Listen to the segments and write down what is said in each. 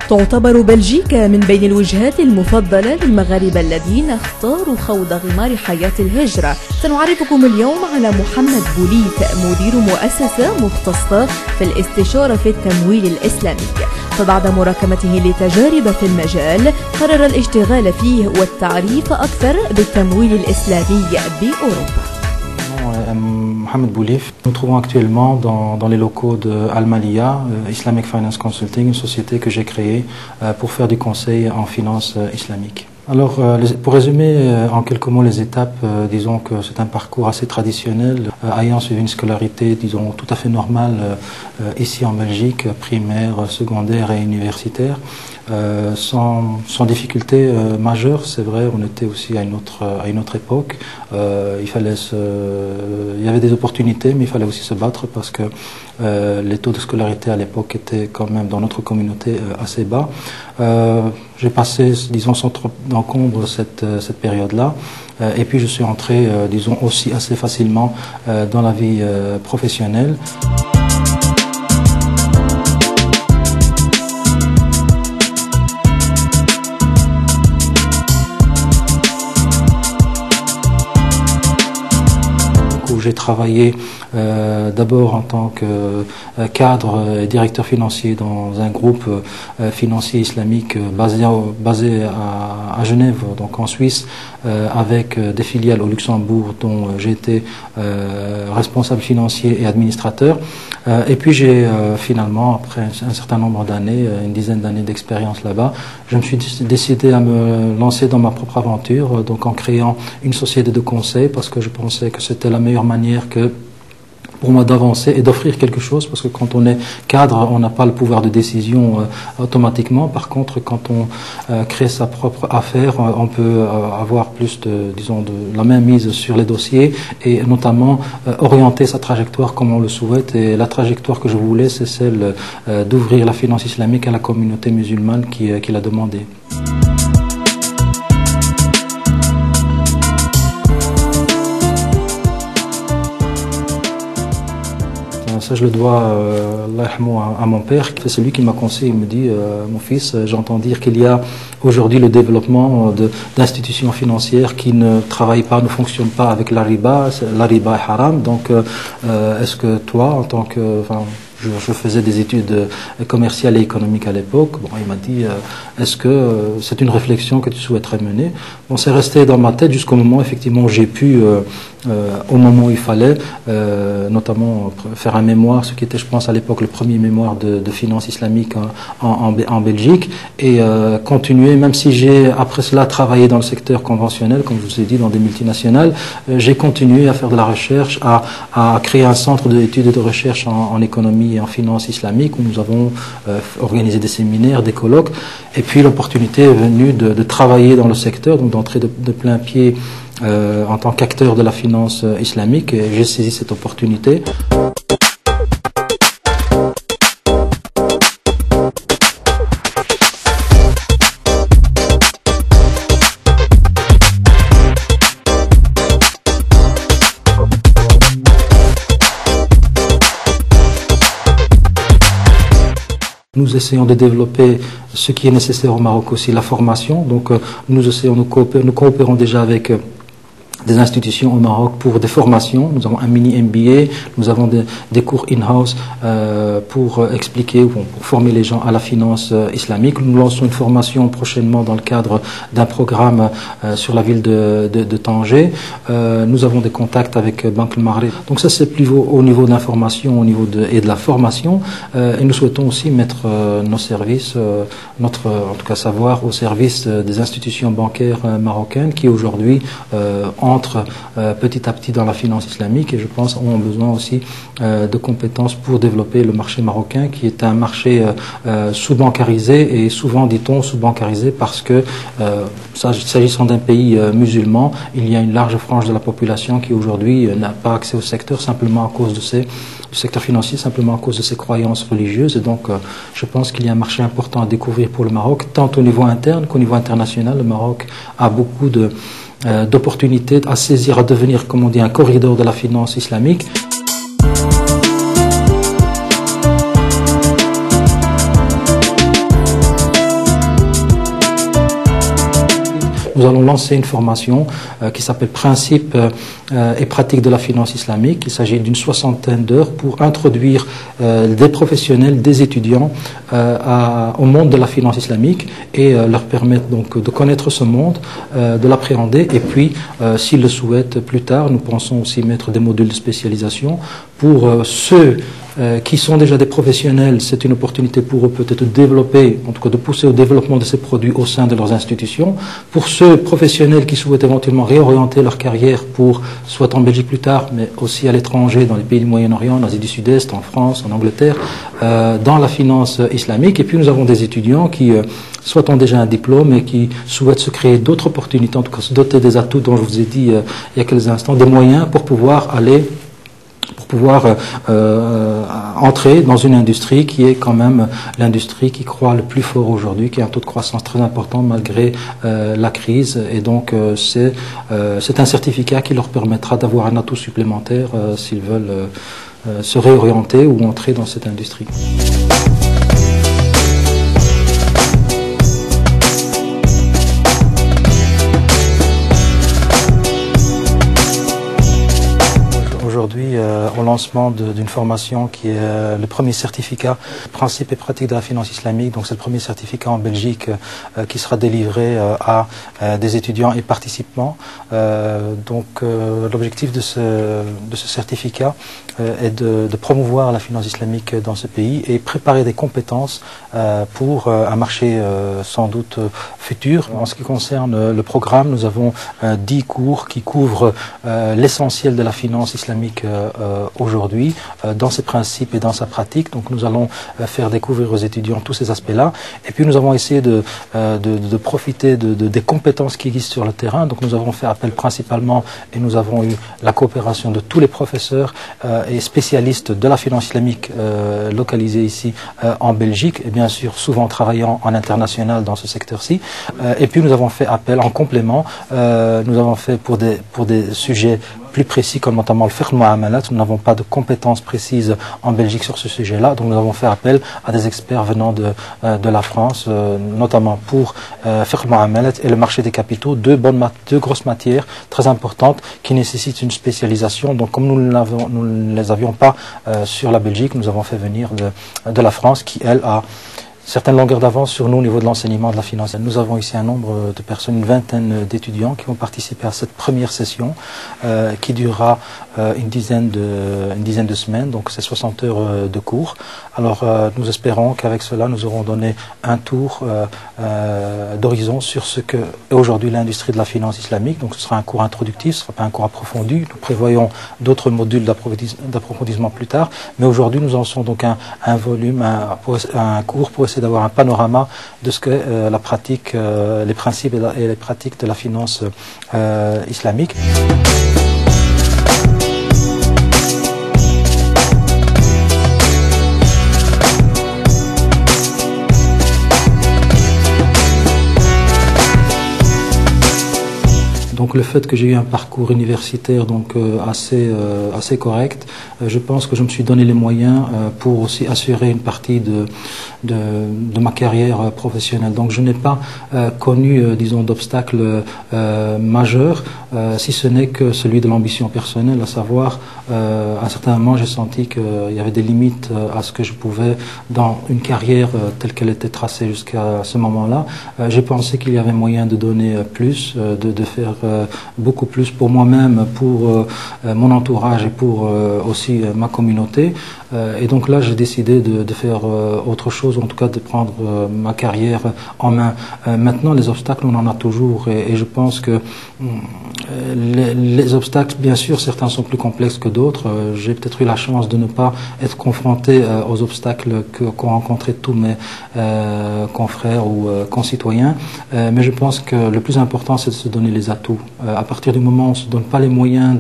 تعتبر بلجيكا من بين الوجهات المفضلة للمغاربة الذين اختاروا خوض غمار حياة الهجرة. سنعرفكم اليوم على محمد بوليت، مدير مؤسسة مختصة في الاستشارة في التمويل الإسلامي. فبعد مراكمته لتجارب في المجال قرر الاشتغال فيه والتعريف أكثر بالتمويل الإسلامي بأوروبا. Mohamed Boulif. Nous nous trouvons actuellement dans les locaux de Al-Maliya, Islamic Finance Consulting, une société que j'ai créée pour faire du conseil en finance islamique. Alors, pour résumer en quelques mots les étapes, disons que c'est un parcours assez traditionnel, ayant suivi une scolarité, disons, tout à fait normale ici en Belgique, primaire, secondaire et universitaire, sans difficulté majeure. C'est vrai, on était aussi à une autre époque. Il y avait des opportunités, mais il fallait aussi se battre parce que les taux de scolarité à l'époque étaient quand même dans notre communauté assez bas. J'ai passé, disons, sans trop d'encombre cette période-là. Et puis je suis entré, disons, aussi assez facilement dans la vie professionnelle. J'ai travaillé d'abord en tant que cadre et directeur financier dans un groupe financier islamique basé à Genève, donc en Suisse, avec des filiales au Luxembourg dont j'ai été responsable financier et administrateur. Et puis j'ai finalement, après un certain nombre d'années, une dizaine d'années d'expérience là-bas, je me suis décidé à me lancer dans ma propre aventure, donc en créant une société de conseil parce que je pensais que c'était la meilleure manière que pour moi d'avancer et d'offrir quelque chose, parce que quand on est cadre, on n'a pas le pouvoir de décision automatiquement. Par contre, quand on crée sa propre affaire, on peut avoir plus disons, la main mise sur les dossiers et notamment orienter sa trajectoire comme on le souhaite. Et la trajectoire que je voulais, c'est celle d'ouvrir la finance islamique à la communauté musulmane qui l'a demandé. Ça, je le dois à mon père. C'est lui qui m'a conseillé. Il me dit, mon fils, j'entends dire qu'il y a aujourd'hui le développement d'institutions financières qui ne travaillent pas, ne fonctionnent pas avec la riba. La riba est haram. Donc, est-ce que toi, en tant que... Je faisais des études commerciales et économiques à l'époque. Bon, il m'a dit, est-ce que c'est une réflexion que tu souhaiterais mener? Bon, c'est resté dans ma tête jusqu'au moment, effectivement, où j'ai pu, au moment où il fallait, notamment faire un mémoire, ce qui était, je pense, à l'époque, le premier mémoire de finance islamique en Belgique, et continuer, même si j'ai, après cela, travaillé dans le secteur conventionnel, comme je vous ai dit, dans des multinationales, j'ai continué à faire de la recherche, à créer un centre d'études et de recherche en économie et en finance islamique où nous avons organisé des séminaires, des colloques, et puis l'opportunité est venue de travailler dans le secteur, donc d'entrer de plein pied en tant qu'acteur de la finance islamique, et j'ai saisi cette opportunité. Nous essayons de développer ce qui est nécessaire au Maroc aussi, la formation. Donc nous coopérons déjà avec des institutions au Maroc pour des formations. Nous avons un mini MBA, nous avons des cours in-house pour expliquer, pour former les gens à la finance islamique. Nous lançons une formation prochainement dans le cadre d'un programme sur la ville de Tanger. Nous avons des contacts avec Banque Le Maghreb. Donc ça, c'est plus au niveau de l'information, et de la formation. Et nous souhaitons aussi mettre nos services, en tout cas savoir, au service des institutions bancaires marocaines qui aujourd'hui entrent petit à petit dans la finance islamique et je pense ont besoin aussi de compétences pour développer le marché marocain qui est un marché sous-bancarisé et souvent dit-on sous-bancarisé parce que s'agissant d'un pays musulman, il y a une large frange de la population qui aujourd'hui n'a pas accès au secteur simplement à cause du secteur financier, simplement à cause de ses croyances religieuses et donc je pense qu'il y a un marché important à découvrir pour le Maroc tant au niveau interne qu'au niveau international. Le Maroc a beaucoup d'opportunités à saisir, à devenir, comme on dit, un corridor de la finance islamique. nous allons lancer une formation qui s'appelle Principes et pratiques de la finance islamique. Il s'agit d'une 60aine d'heures pour introduire des professionnels, des étudiants au monde de la finance islamique et leur permettre donc de connaître ce monde, de l'appréhender, et puis s'ils le souhaitent plus tard, nous pensons aussi mettre des modules de spécialisation pour ceux qui sont déjà des professionnels. C'est une opportunité pour eux peut-être de développer, en tout cas de pousser au développement de ces produits au sein de leurs institutions. Pour ceux professionnels qui souhaitent éventuellement réorienter leur carrière pour, soit en Belgique plus tard, mais aussi à l'étranger, dans les pays du Moyen-Orient, en Asie du Sud-Est, en France, en Angleterre, dans la finance islamique. Et puis nous avons des étudiants qui soit ont déjà un diplôme et qui souhaitent se créer d'autres opportunités, en tout cas se doter des atouts dont je vous ai dit il y a quelques instants, des moyens pour pouvoir entrer dans une industrie qui est quand même l'industrie qui croît le plus fort aujourd'hui, qui a un taux de croissance très important malgré la crise. Et donc c'est un certificat qui leur permettra d'avoir un atout supplémentaire s'ils veulent se réorienter ou entrer dans cette industrie. Aujourd'hui, au lancement d'une formation qui est le premier certificat Principes et pratiques de la finance islamique. Donc c'est le premier certificat en Belgique qui sera délivré à des étudiants et participants. L'objectif de ce certificat est de promouvoir la finance islamique dans ce pays et préparer des compétences pour un marché sans doute futur. En ce qui concerne le programme, nous avons 10 cours qui couvrent l'essentiel de la finance islamique aujourd'hui, dans ses principes et dans sa pratique. Donc nous allons faire découvrir aux étudiants tous ces aspects-là. Et puis nous avons essayé de profiter des compétences qui existent sur le terrain. Donc nous avons fait appel principalement, et nous avons eu la coopération de tous les professeurs et spécialistes de la finance islamique localisés ici en Belgique, et bien sûr souvent travaillant en international dans ce secteur-ci. Et puis nous avons fait appel en complément, nous avons fait pour des sujets plus précis comme notamment le fiqh al-mu'amalat. Nous n'avons pas de compétences précises en Belgique sur ce sujet-là, donc nous avons fait appel à des experts venant de la France, notamment pour fiqh al-mu'amalat et le marché des capitaux, deux grosses matières très importantes qui nécessitent une spécialisation. Donc comme nous ne les avions pas sur la Belgique, nous avons fait venir de la France qui, elle, a certaines longueurs d'avance sur nous au niveau de l'enseignement de la finance. Nous avons ici un nombre de personnes, une vingtaine d'étudiants qui vont participer à cette première session qui durera une dizaine de semaines, donc c'est 60 heures de cours. Alors nous espérons qu'avec cela nous aurons donné un tour d'horizon sur ce que est aujourd'hui l'industrie de la finance islamique. Donc ce sera un cours introductif, ce ne sera pas un cours approfondi. Nous prévoyons d'autres modules d'approfondissement plus tard, mais aujourd'hui nous en sommes donc un volume, un cours pour essayer d'avoir un panorama de ce que la pratique, les principes et les pratiques de la finance islamique. Donc le fait que j'ai eu un parcours universitaire donc assez correct, je pense que je me suis donné les moyens pour aussi assurer une partie de ma carrière professionnelle. Donc je n'ai pas connu, disons, d'obstacles majeurs, si ce n'est que celui de l'ambition personnelle, à savoir, à un certain moment j'ai senti qu'il y avait des limites à ce que je pouvais dans une carrière telle qu'elle était tracée jusqu'à ce moment-là. J'ai pensé qu'il y avait moyen de donner plus, de faire beaucoup plus pour moi-même, pour mon entourage et pour aussi ma communauté. Et donc là, j'ai décidé de faire autre chose, ou en tout cas de prendre ma carrière en main. Maintenant, les obstacles, on en a toujours, et je pense que les obstacles, bien sûr, certains sont plus complexes que d'autres. J'ai peut-être eu la chance de ne pas être confronté aux obstacles qu'ont rencontré tous mes confrères ou concitoyens, mais je pense que le plus important, c'est de se donner les atouts. À partir du moment où on ne se donne pas les moyens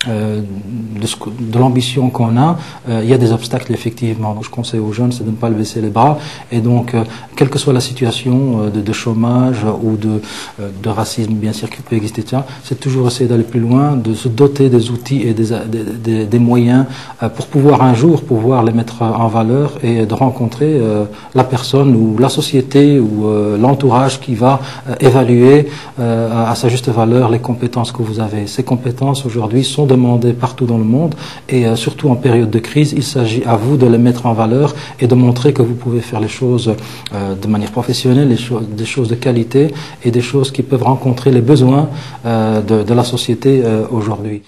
de l'ambition qu'on a, il y a des obstacles effectivement. Donc, je conseille aux jeunes, c'est de ne pas baisser les bras. Et donc, quelle que soit la situation de chômage ou de racisme, bien sûr, qui peut exister, c'est toujours essayer d'aller plus loin, de se doter des outils et des moyens pour pouvoir un jour les mettre en valeur et de rencontrer la personne ou la société ou l'entourage qui va évaluer à sa juste valeur les compétences que vous avez. Ces compétences aujourd'hui sont demandées partout dans le monde et surtout en période de crise, il s'agit à vous de les mettre en valeur et de montrer que vous pouvez faire les choses de manière professionnelle, des choses de qualité et des choses qui peuvent rencontrer les besoins de la société aujourd'hui.